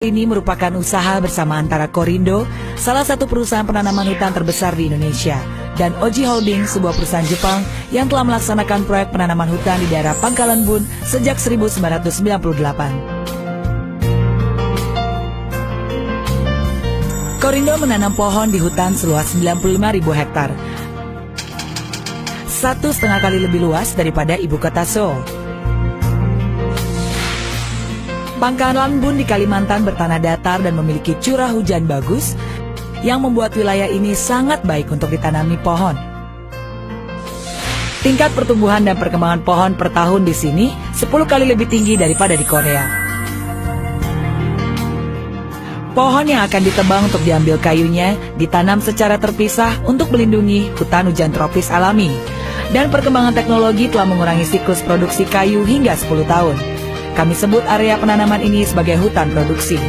Ini merupakan usaha bersama antara Korindo, salah satu perusahaan penanaman hutan terbesar di Indonesia, dan Oji Holding, sebuah perusahaan Jepang yang telah melaksanakan proyek penanaman hutan di daerah Pangkalan Bun sejak 1998. Korindo menanam pohon di hutan seluas 95.000 hektar, 1,5 kali lebih luas daripada ibu kota Seoul. Pangkalan Bun di Kalimantan bertanah datar dan memiliki curah hujan bagus yang membuat wilayah ini sangat baik untuk ditanami pohon. Tingkat pertumbuhan dan perkembangan pohon per tahun di sini 10 kali lebih tinggi daripada di Korea. Pohon yang akan ditebang untuk diambil kayunya ditanam secara terpisah untuk melindungi hutan hujan tropis alami, dan perkembangan teknologi telah mengurangi siklus produksi kayu hingga 10 tahun. Kami sebut area penanaman ini sebagai hutan produksi.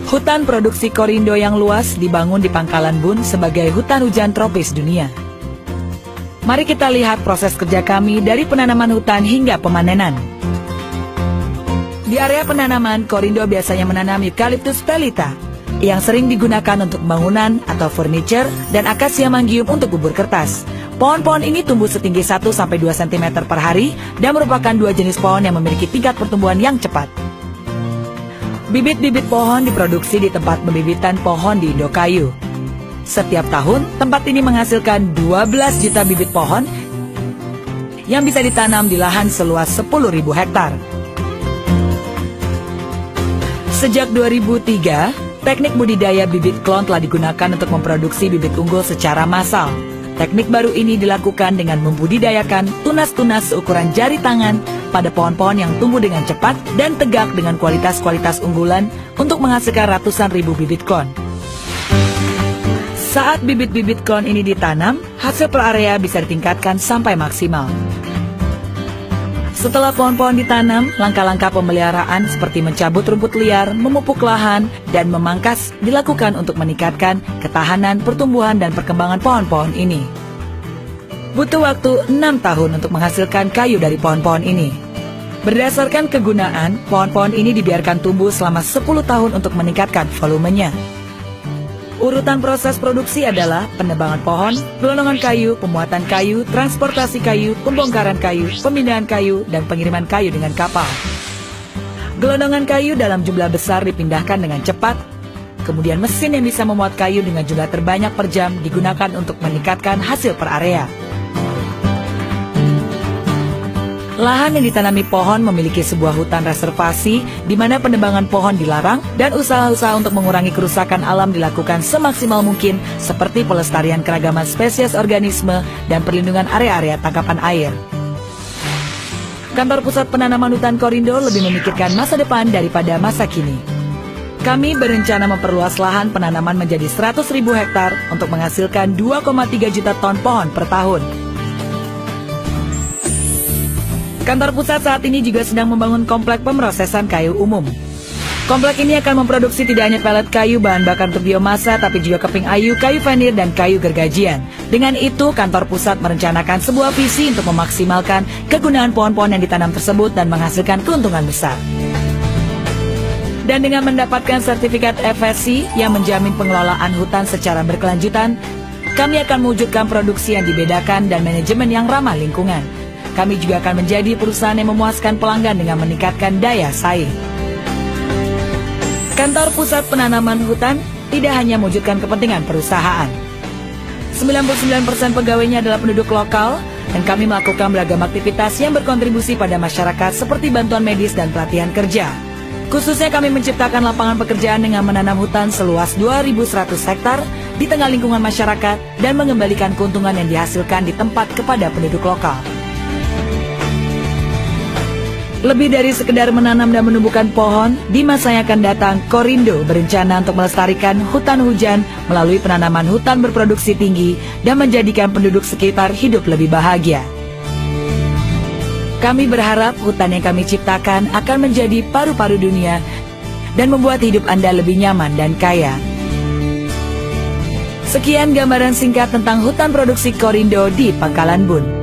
Hutan produksi Korindo yang luas dibangun di Pangkalan Bun sebagai hutan hujan tropis dunia. Mari kita lihat proses kerja kami dari penanaman hutan hingga pemanenan. Di area penanaman, Korindo biasanya menanam Eucalyptus pelita yang sering digunakan untuk bangunan atau furniture, dan Akasia manggium untuk bubur kertas. Pohon-pohon ini tumbuh setinggi 1-2 cm per hari dan merupakan dua jenis pohon yang memiliki tingkat pertumbuhan yang cepat. Bibit-bibit pohon diproduksi di tempat pembibitan pohon di Indokayu. Setiap tahun, tempat ini menghasilkan 12 juta bibit pohon yang bisa ditanam di lahan seluas 10.000 hektar. Sejak 2003, teknik budidaya bibit klon telah digunakan untuk memproduksi bibit unggul secara massal. Teknik baru ini dilakukan dengan membudidayakan tunas-tunas seukuran jari tangan pada pohon-pohon yang tumbuh dengan cepat dan tegak dengan kualitas-kualitas unggulan untuk menghasilkan ratusan ribu bibit klon. Saat bibit-bibit klon ini ditanam, hasil per area bisa ditingkatkan sampai maksimal. Setelah pohon-pohon ditanam, langkah-langkah pemeliharaan seperti mencabut rumput liar, memupuk lahan, dan memangkas dilakukan untuk meningkatkan ketahanan, pertumbuhan, dan perkembangan pohon-pohon ini. Butuh waktu 6 tahun untuk menghasilkan kayu dari pohon-pohon ini. Berdasarkan kegunaan, pohon-pohon ini dibiarkan tumbuh selama 10 tahun untuk meningkatkan volumenya. Urutan proses produksi adalah penebangan pohon, gelondongan kayu, pemuatan kayu, transportasi kayu, pembongkaran kayu, pemindahan kayu, dan pengiriman kayu dengan kapal. Gelondongan kayu dalam jumlah besar dipindahkan dengan cepat, kemudian mesin yang bisa memuat kayu dengan jumlah terbanyak per jam digunakan untuk meningkatkan hasil per area. Lahan yang ditanami pohon memiliki sebuah hutan reservasi di mana penebangan pohon dilarang, dan usaha-usaha untuk mengurangi kerusakan alam dilakukan semaksimal mungkin, seperti pelestarian keragaman spesies organisme dan perlindungan area-area tangkapan air. Kantor Pusat Penanaman Hutan Korindo lebih memikirkan masa depan daripada masa kini. Kami berencana memperluas lahan penanaman menjadi 100.000 hektar untuk menghasilkan 2,3 juta ton pohon per tahun. Kantor pusat saat ini juga sedang membangun komplek pemrosesan kayu umum. Komplek ini akan memproduksi tidak hanya pelet kayu, bahan bakar untuk biomasa, tapi juga keping ayu, kayu venir, dan kayu gergajian. Dengan itu, kantor pusat merencanakan sebuah visi untuk memaksimalkan kegunaan pohon-pohon yang ditanam tersebut dan menghasilkan keuntungan besar. Dan dengan mendapatkan sertifikat FSC yang menjamin pengelolaan hutan secara berkelanjutan, kami akan mewujudkan produksi yang dibedakan dan manajemen yang ramah lingkungan. Kami juga akan menjadi perusahaan yang memuaskan pelanggan dengan meningkatkan daya saing. Kantor Pusat Penanaman Hutan tidak hanya mewujudkan kepentingan perusahaan. 99% pegawainya adalah penduduk lokal, dan kami melakukan beragam aktivitas yang berkontribusi pada masyarakat seperti bantuan medis dan pelatihan kerja. Khususnya kami menciptakan lapangan pekerjaan dengan menanam hutan seluas 2.100 hektar di tengah lingkungan masyarakat dan mengembalikan keuntungan yang dihasilkan di tempat kepada penduduk lokal. Lebih dari sekedar menanam dan menumbuhkan pohon, di masa yang akan datang, Korindo berencana untuk melestarikan hutan hujan melalui penanaman hutan berproduksi tinggi dan menjadikan penduduk sekitar hidup lebih bahagia. Kami berharap hutan yang kami ciptakan akan menjadi paru-paru dunia dan membuat hidup Anda lebih nyaman dan kaya. Sekian gambaran singkat tentang hutan produksi Korindo di Pangkalan Bun.